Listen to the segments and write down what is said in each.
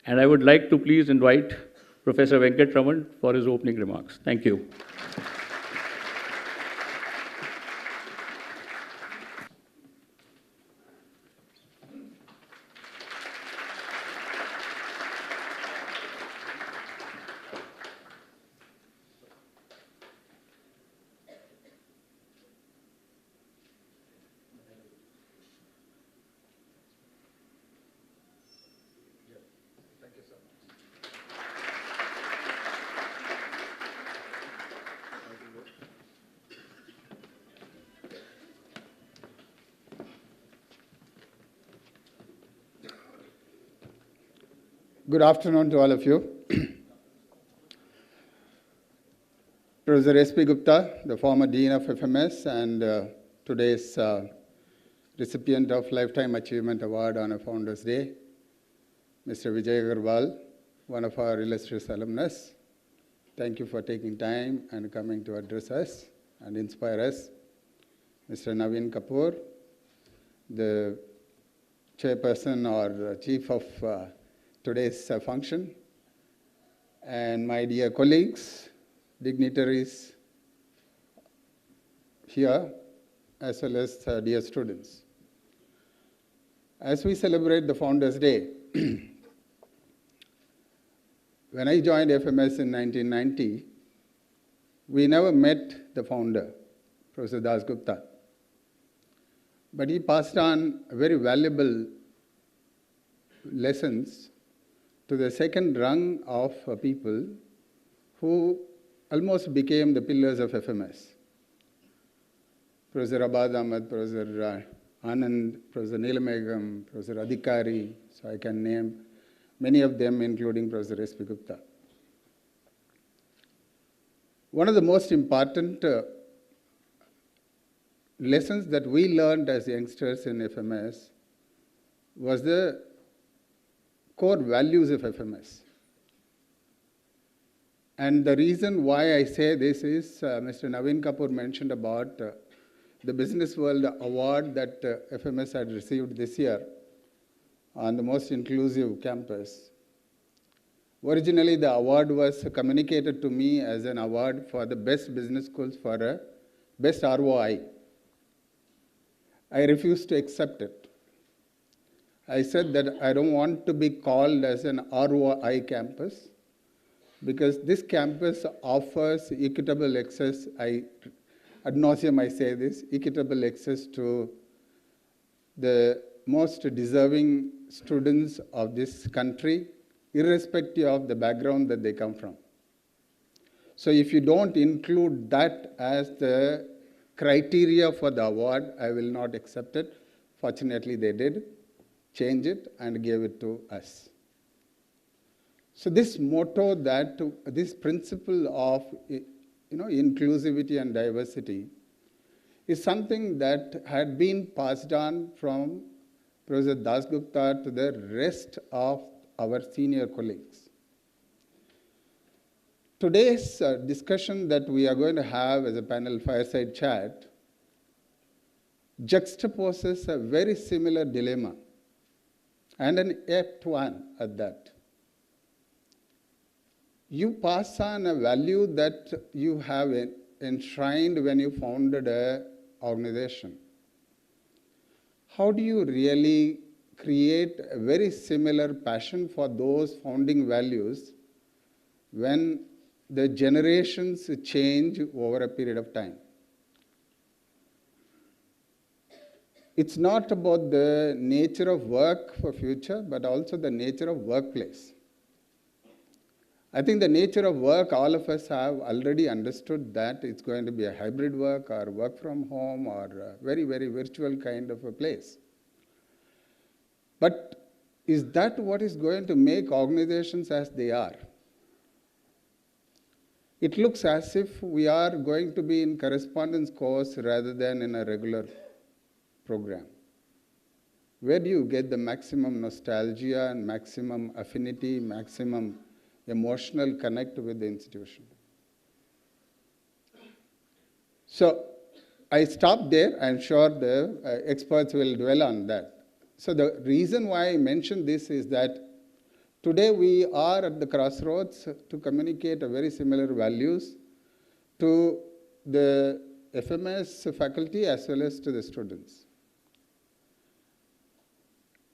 And I would like to please invite Professor Venkat Raman for his opening remarks. Thank you. Good afternoon to all of you. Professor S.P. Gupta, the former Dean of FMS and today's recipient of Lifetime Achievement Award on a Founders Day, Mr. Vijay Agarwal, one of our illustrious alumnus. Thank you for taking time and coming to address us and inspire us. Mr. Naveen Kapoor, the chairperson or chief of today's function, and my dear colleagues, dignitaries here, as well as dear students. As we celebrate the Founders Day, when I joined FMS in 1990, we never met the founder, Professor Das Gupta. But he passed on very valuable lessons to the second rung of people who almost became the pillars of FMS. Professor Abad Ahmed, Professor Anand, Professor Neelamegam, Professor Adhikari, so I can name many of them, including Professor S.P. Gupta. One of the most important lessons that we learned as youngsters in FMS was the core values of FMS. And the reason why I say this is Mr. Naveen Kapoor mentioned about the Business World Award that FMS had received this year on the most inclusive campus. Originally, the award was communicated to me as an award for the best business schools for a best ROI. I refused to accept it. I said that I don't want to be called as an ROI campus because this campus offers equitable access, ad nauseum I say this, equitable access to the most deserving students of this country, irrespective of the background that they come from. So if you don't include that as the criteria for the award, I will not accept it. Fortunately, they did change it and gave it to us. So this motto, this principle of inclusivity and diversity is something that had been passed on from Professor Das Gupta to the rest of our senior colleagues. Today's discussion that we are going to have as a panel fireside chat juxtaposes a very similar dilemma, and an apt one at that. You pass on a value that you have enshrined when you founded an organization. How do you really create a very similar passion for those founding values when the generations change over a period of time? It's not about the nature of work for future, but also the nature of workplace. I think the nature of work, all of us have already understood that it's going to be a hybrid work or work from home or a very, very virtual kind of a place. But is that what is going to make organizations as they are? It looks as if we are going to be in correspondence course rather than in a regular program. Where do you get the maximum nostalgia and maximum affinity, maximum emotional connect with the institution? So I stop there. I'm sure the experts will dwell on that. So the reason why I mention this is that Today we are at the crossroads to communicate a very similar values to the FMS faculty as well as to the students.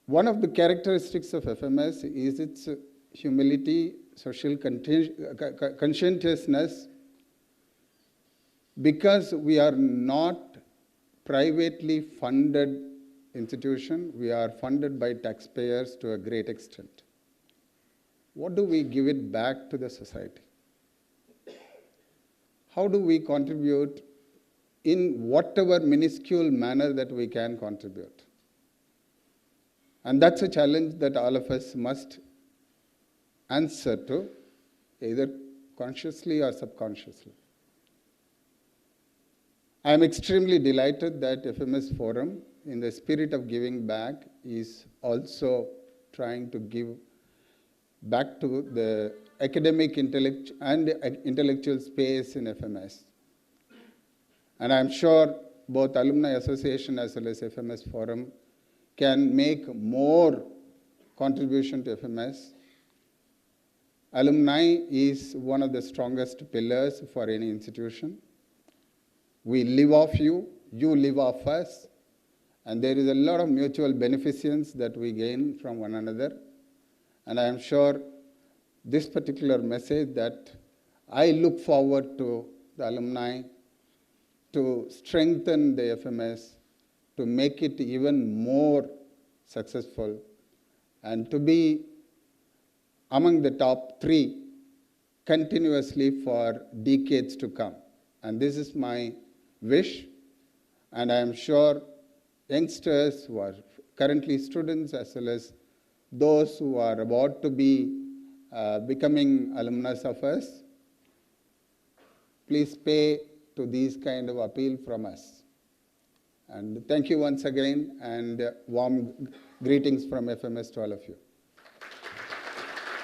One of the characteristics of FMS is its humility, social conscientiousness, because we are not privately funded institution, we are funded by taxpayers to a great extent. What do we give it back to the society? How do we contribute in whatever minuscule manner that we can contribute? And that's a challenge that all of us must answer to, either consciously or subconsciously. I am extremely delighted that FMS Forum, in the spirit of giving back, is also trying to give back to the academic and intellectual space in FMS. And I'm sure both Alumni Association as well as FMS Forum can make more contribution to FMS. Alumni is one of the strongest pillars for any institution. We live off you, you live off us, and there is a lot of mutual beneficence that we gain from one another. And I am sure this particular message that I look forward to the alumni to strengthen the FMS, to make it even more successful, and to be among the top 3 continuously for decades to come. And this is my wish, and I am sure youngsters who are currently students as well as those who are about to be becoming alumnus of us, please pay to these kind of appeal from us. And thank you once again, and warm greetings from FMS to all of you.